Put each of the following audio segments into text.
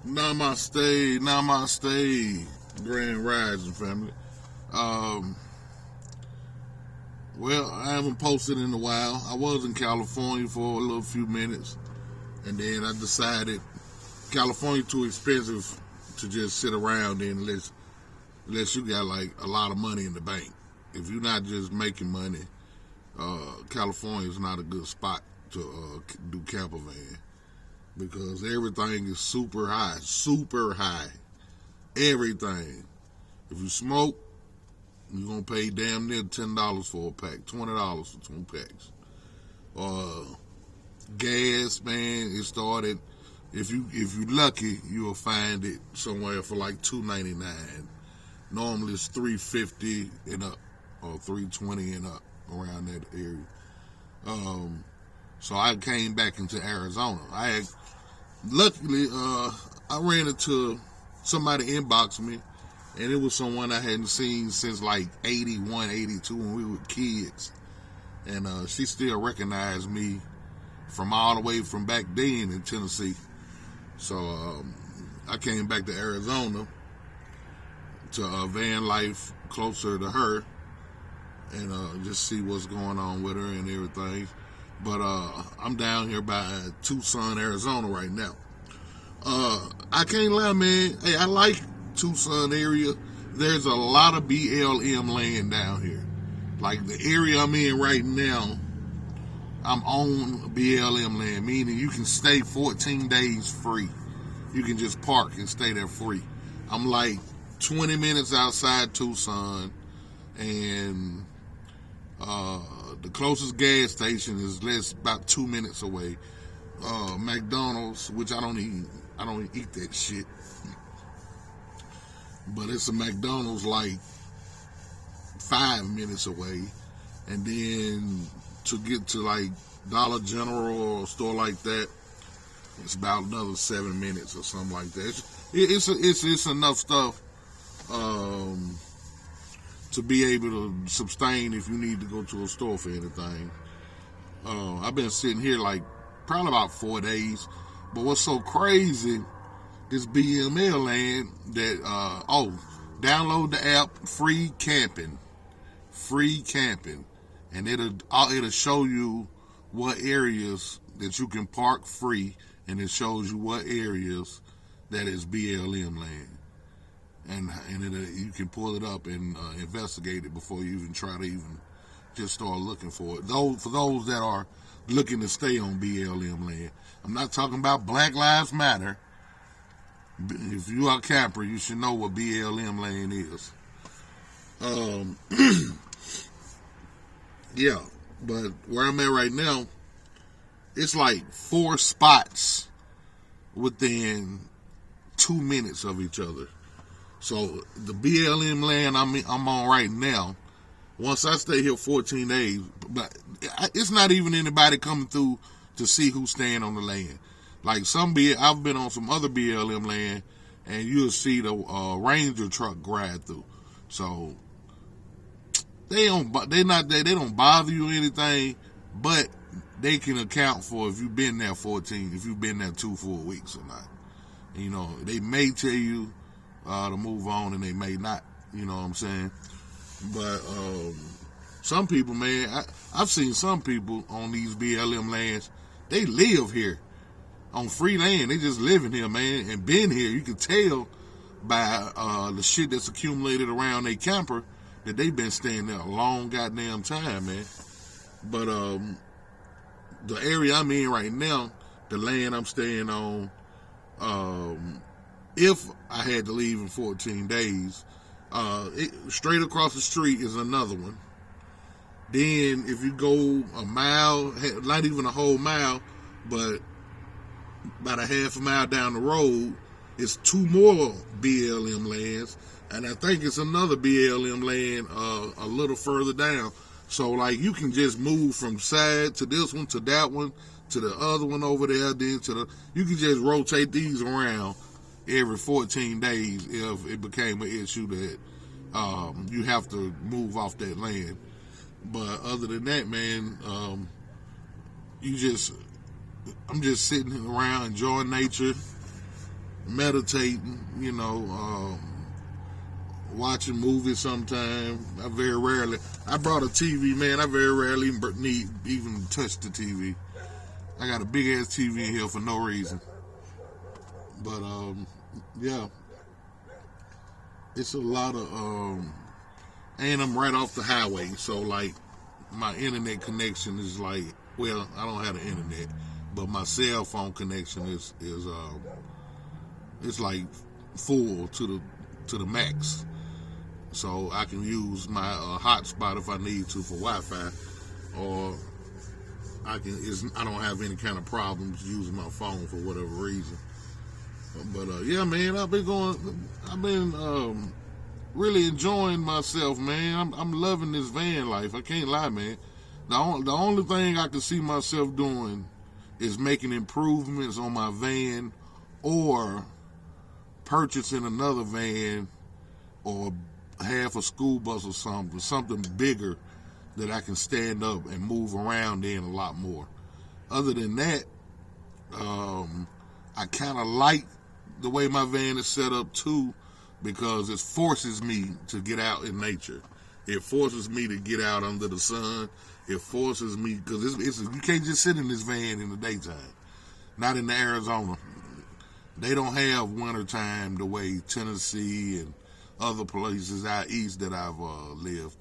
Namaste, namaste, Grand Rising family. Um, well, I haven't posted in a while. I was in California for a little few minutes, and then I decided California too expensive to just sit around in unless you got like a lot of money in the bank. If you're not just making money, California is not a good spot to do camper van because everything is super high, super high. Everything. If you smoke, you're gonna pay damn near $10 for a pack, $20 for 2 packs. Gas, man, it started. If you lucky, you'll find it somewhere for like $2.99. Normally it's $3.50 and up, or $3.20 and up around that area. So I came back into Arizona. Luckily, I ran into somebody inboxed me, and it was someone I hadn't seen since like 81, 82 when we were kids. And she still recognized me from all the way from back then in Tennessee. So I came back to Arizona to van life closer to her and just see what's going on with her and everything. But I'm down here by Tucson, Arizona right now. I can't lie, man. Hey, I like Tucson area. There's a lot of BLM land down here. Like the area I'm in right now, I'm on BLM land, meaning you can stay 14 days free. You can just park and stay there free. I'm like 20 minutes outside Tucson, and the closest gas station is about 2 minutes away. McDonald's, which I don't eat that shit, but it's a McDonald's like 5 minutes away, and then to get to like Dollar General or a store like that, it's about another 7 minutes or something like that. It's enough stuff to be able to sustain if you need to go to a store for anything. I've been sitting here like probably about 4 days. But what's so crazy is BML land that, download the app, free camping. And it'll show you what areas that you can park free, and it shows you what areas that is BLM land. And you can pull it up and investigate it before you even try to even just start looking for it. For those that are looking to stay on BLM land. I'm not talking about Black Lives Matter. If you are a camper, you should know what BLM land is. Yeah, but where I'm at right now, it's like 4 spots within 2 minutes of each other. So the BLM land I'm on right now, once I stay here 14 days, but it's not even anybody coming through to see who's staying on the land. Like I've been on some other BLM land, and you'll see the Ranger truck ride through. So they don't bother you or anything, but they can account for if you've been there 2 full weeks or not. You know, they may tell you to move on, and they may not. You know what I'm saying? But some people, man, I've seen some people on these BLM lands. They live here on free land. They just living here, man, and been here. You can tell by the shit that's accumulated around their camper that they've been staying there a long goddamn time, man. But the area I'm in right now, the land I'm staying on, if I had to leave in 14 days, straight across the street is another one. Then if you go a mile, not even a whole mile, but about a half a mile down the road, it's 2 more BLM lands, and I think it's another BLM land a little further down. So like you can just move from side to this one, to that one, to the other one over there, then you can just rotate these around every 14 days if it became an issue that you have to move off that land. But other than that, man, I'm just sitting around enjoying nature, meditating, watching movies sometime. I very rarely. I brought a TV, man. I very rarely need even touch the TV. I got a big ass TV in here for no reason. But yeah, it's a lot of and I'm right off the highway, so like my internet connection is like, well, I don't have the internet, but my cell phone connection is it's like full to the max. So I can use my hotspot if I need to for Wi-Fi, or I don't have any kind of problems using my phone for whatever reason. But yeah, man, I've been really enjoying myself, man. I'm loving this van life. I can't lie, man. The only thing I can see myself doing is making improvements on my van, or purchasing another van, or half a school bus or something bigger that I can stand up and move around in a lot more. Other than that, I kind of like the way my van is set up too, because it forces me to get out in nature. It forces me to get out under the sun. It forces me, because you can't just sit in this van in the daytime. Not in Arizona. They don't have wintertime the way Tennessee and other places out east that I've lived,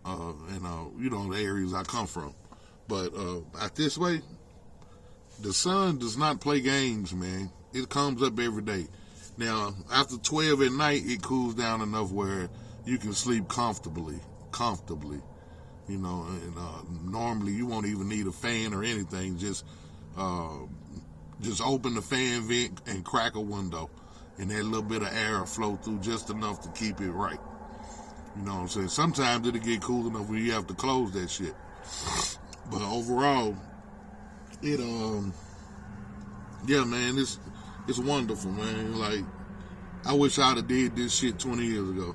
and the areas I come from. But out this way, the sun does not play games, man. It comes up every day. Now, after 12 at night, it cools down enough where you can sleep comfortably. And normally you won't even need a fan or anything. Just open the fan vent and crack a window, and that little bit of air will flow through just enough to keep it right. You know what I'm saying? Sometimes it'll get cool enough where you have to close that shit. But overall, yeah, man, it's wonderful, man. Like, I wish I'd have did this shit 20 years ago.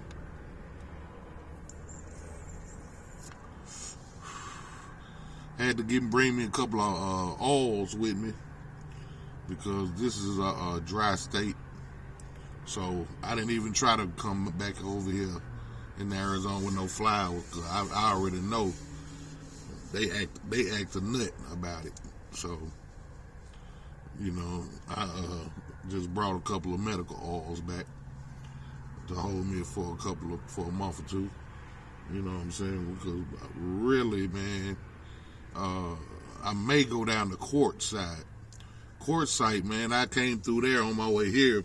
Had to bring me a couple of oils with me, because this is a dry state. So I didn't even try to come back over here in Arizona with no flowers, because I already know they act a nut about it. So, I just brought a couple of medical oils back to hold me for a month or two. You know what I'm saying? Because really, man, I may go down to Quartzsite. Quartzsite, man, I came through there on my way here,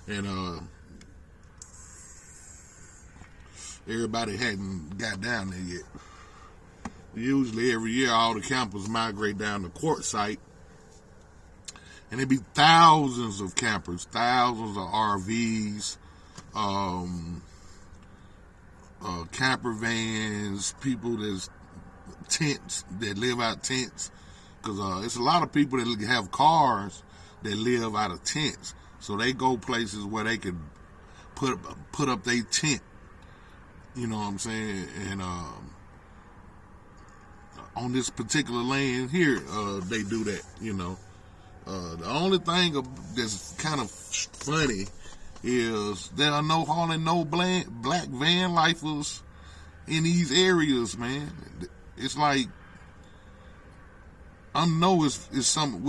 and everybody hadn't got down there yet. Usually every year all the campers migrate down to Quartzsite, and there be thousands of campers, thousands of RVs, camper vans, people that's tents, that live out tents, because it's a lot of people that have cars that live out of tents, so they go places where they can put up their tent. You know what I'm saying? And on this particular land here, they do that. The only thing that's kind of funny is there are hardly no black van lifers in these areas, man. It's like, I know it's some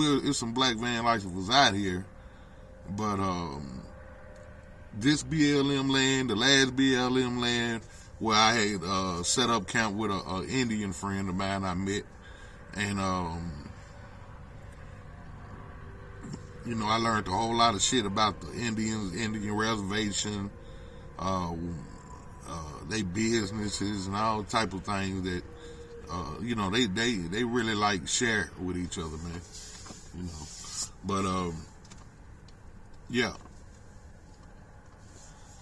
black van lifers out here, but this BLM land, the last BLM land, where I had set up camp with an Indian friend of mine I met, and I learned a whole lot of shit about the Indian reservation, they businesses and all type of things that they really like share with each other, man. But yeah.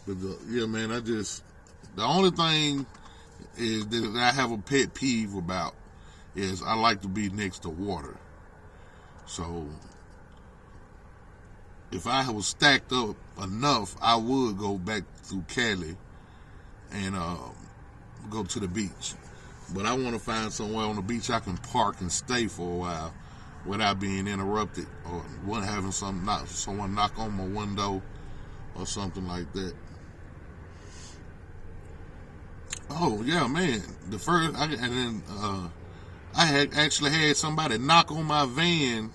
But man, the only thing is that I have a pet peeve about is I like to be next to water. So if I was stacked up enough, I would go back through Cali and go to the beach. But I want to find somewhere on the beach I can park and stay for a while, without being interrupted or having someone knock on my window or something like that. Oh yeah, man. I had actually had somebody knock on my van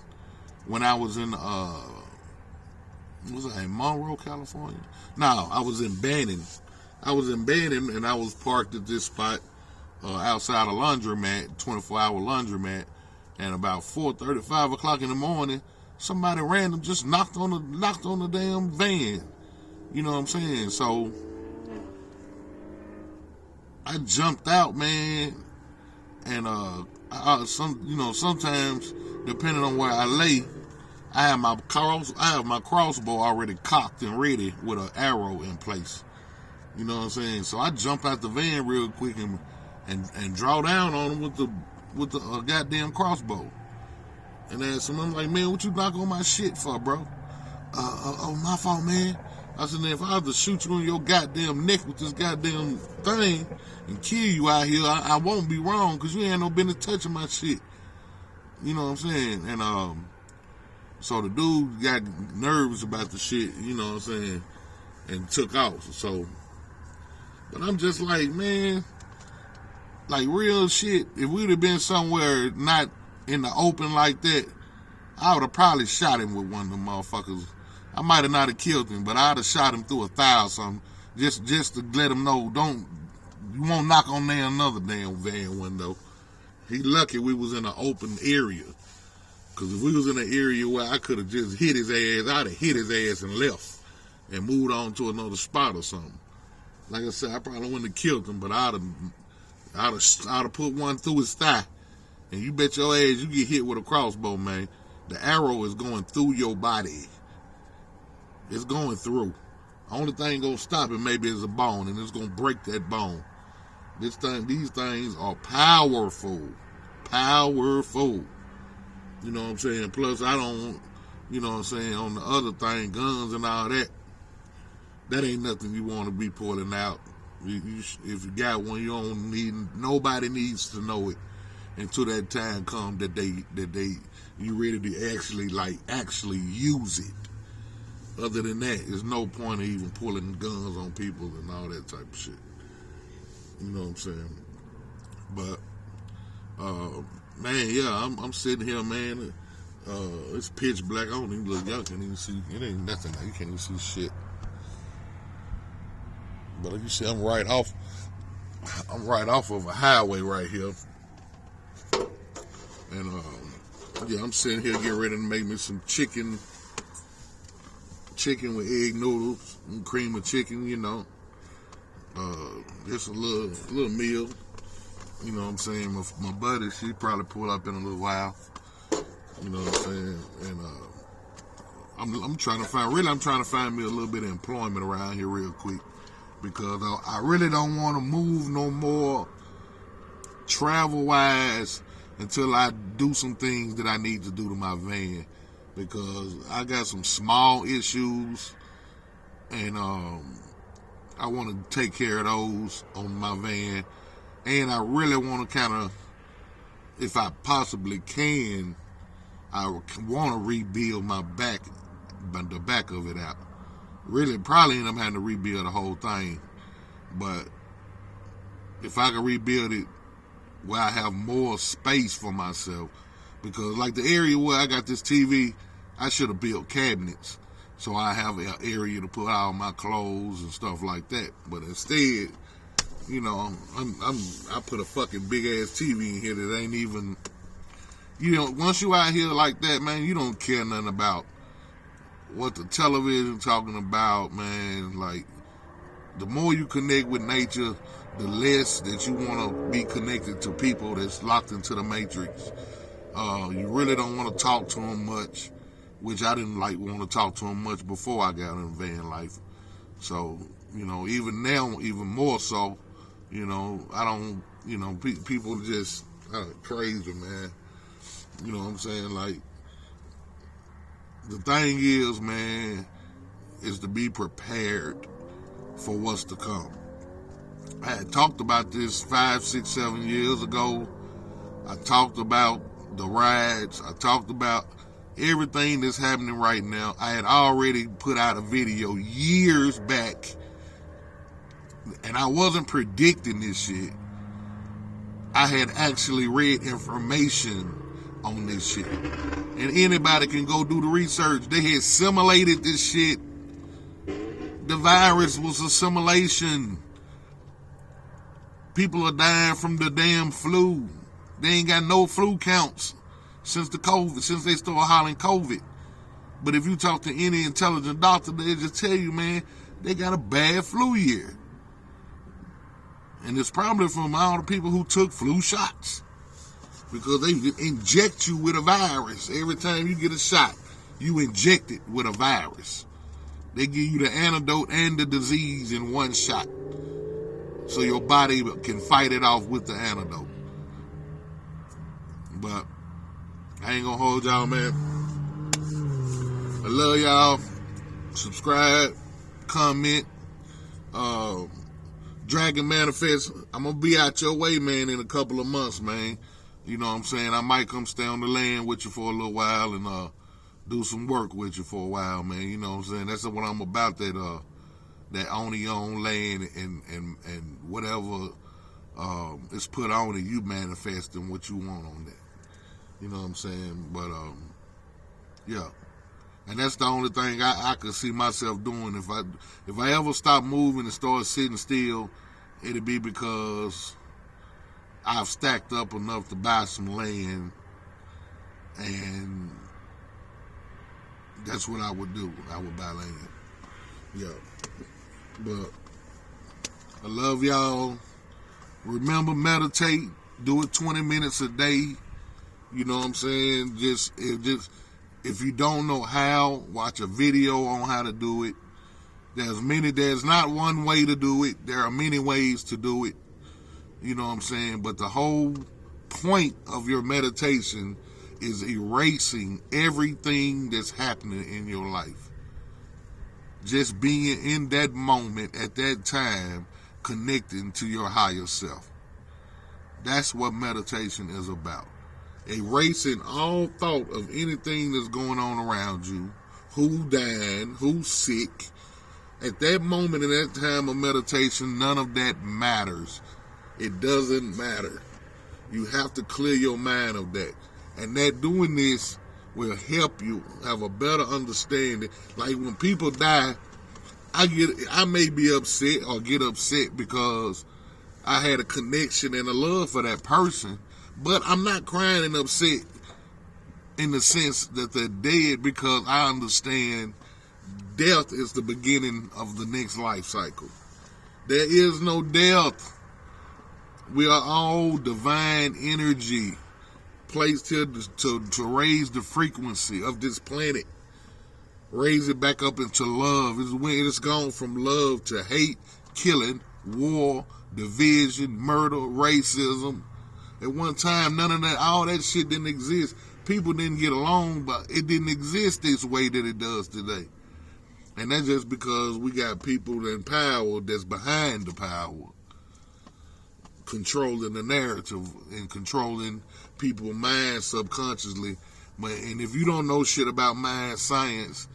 when I was in was I in Monroe, California? No, I was in Banning. And I was parked at this spot outside a laundromat, 24-hour laundromat, and about 4:30, 5 o'clock in the morning, somebody random just knocked on the damn van. You know what I'm saying? So I jumped out, man, and sometimes depending on where I lay, I have my crossbow already cocked and ready with an arrow in place. You know what I'm saying? So I jumped out the van real quick and draw down on him with the goddamn crossbow. And asked him, I'm like, man, what you knock on my shit for, bro? Oh, my fault, man. I said, if I have to shoot you in your goddamn neck with this goddamn thing and kill you out here, I won't be wrong, because you ain't no business touching my shit. You know what I'm saying? And so the dude got nervous about the shit, you know what I'm saying, and took off. So, but I'm just like, man, like real shit, if we'd have been somewhere not in the open like that, I would have probably shot him with one of them motherfuckers. I might have not have killed him, but I'd have shot him through a thigh or something, just to let him know, you won't knock on there another damn van window. He lucky we was in an open area, because if we was in an area where I could have just hit his ass, I'd have hit his ass and left and moved on to another spot or something. Like I said, I probably wouldn't have killed him, but I'd have put one through his thigh, and you bet your ass you get hit with a crossbow, man. The arrow is going through your body. It's going through. Only thing gonna stop it maybe is a bone, and it's gonna break that bone. These things are powerful. Powerful. You know what I'm saying? Plus, I don't, you know what I'm saying, on the other thing, guns and all that, that ain't nothing you want to be pulling out. If you got one, nobody needs to know it until that time comes that you ready to actually use it. Other than that, there's no point of even pulling guns on people and all that type of shit. You know what I'm saying? But, man, yeah, I'm sitting here, man. It's pitch black. I don't even look. Y'all can't even see. It ain't nothing. You can't even see shit. But like you see, I'm right off of a highway right here. And, yeah, I'm sitting here getting ready to make me some chicken with egg noodles and cream of chicken, you know. Just a little meal. You know what I'm saying? My buddy, she probably pull up in a little while. You know what I'm saying? And I'm trying to find me a little bit of employment around here real quick, because I really don't want to move no more travel-wise until I do some things that I need to do to my van, because I got some small issues, and I want to take care of those on my van, and I really want to kind of, if I possibly can, I want to rebuild the back of it out. Really, probably end up having to rebuild the whole thing, but if I can rebuild it where I have more space for myself, because like the area where I got this TV, I should have built cabinets so I have an area to put all my clothes and stuff like that. But instead, you know, I put a fucking big ass TV in here that ain't even, you know, once you out here like that, man, you don't care nothing about what the television talking about, man. Like, the more you connect with nature, the less that you want to be connected to people that's locked into the matrix. You really don't want to talk to them much, which I didn't want to talk to them much before I got in van life. So, you know, even now, even more so, you know, I don't, you know, people just crazy, man. You know what I'm saying? Like, the thing is, man, is to be prepared for what's to come. I had talked about this 5, 6, 7 years ago. I talked about the riots. I talked about everything that's happening right now. I had already put out a video years back, and I wasn't predicting this shit. I had actually read information on this shit. And anybody can go do the research. They had simulated this shit. The virus was a simulation. People are dying from the damn flu. They ain't got no flu counts since they started hollering COVID. But if you talk to any intelligent doctor, they just tell you, man, they got a bad flu year. And it's probably from all the people who took flu shots. Because they inject you with a virus. Every time you get a shot, you inject it with a virus. They give you the antidote and the disease in one shot. So your body can fight it off with the antidote. But I ain't gonna hold y'all, man. I love y'all. Subscribe, comment, Dragon Manifest. I'm gonna be out your way, man, in a couple of months, man. You know what I'm saying? I might come stay on the land with you for a little while and do some work with you for a while, man. You know what I'm saying? That's what I'm about, that on your own land and whatever is put on it, you manifesting what you want on that. You know what I'm saying? But yeah. And that's the only thing I could see myself doing. If I ever stop moving and start sitting still, it'd be because I've stacked up enough to buy some land, and that's what I would do. I would buy land. Yeah. But I love y'all. Remember, meditate. Do it 20 minutes a day. You know what I'm saying? If you don't know how, watch a video on how to do it. There's not one way to do it. There are many ways to do it. You know what I'm saying? But the whole point of your meditation is erasing everything that's happening in your life. Just being in that moment at that time, connecting to your higher self. That's what meditation is about. Erasing all thought of anything that's going on around you, who died, who's sick. At that moment, in that time of meditation, none of that matters. It doesn't matter. You have to clear your mind of that. And that doing this will help you have a better understanding. Like when people die, I may be upset or get upset because I had a connection and a love for that person. But I'm not crying and upset in the sense that they're dead, because I understand death is the beginning of the next life cycle. There is no death. We are all divine energy placed here to raise the frequency of this planet. Raise it back up into love. It's gone from love to hate, killing, war, division, murder, racism. At one time, none of that, all that shit didn't exist. People didn't get along, but it didn't exist this way that it does today. And that's just because we got people in power that's behind the power, controlling the narrative and controlling people's minds subconsciously. And if you don't know shit about mind science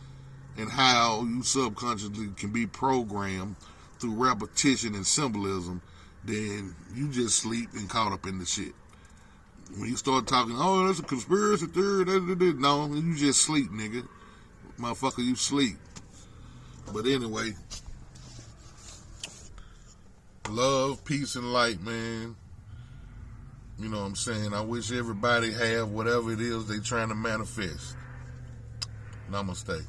and how you subconsciously can be programmed through repetition and symbolism, then you just sleep and caught up in the shit. When you start talking, oh, that's a conspiracy theory, no, you just sleep, nigga. Motherfucker, you sleep. But anyway, love, peace, and light, man. You know what I'm saying? I wish everybody have whatever it is they trying to manifest. Namaste.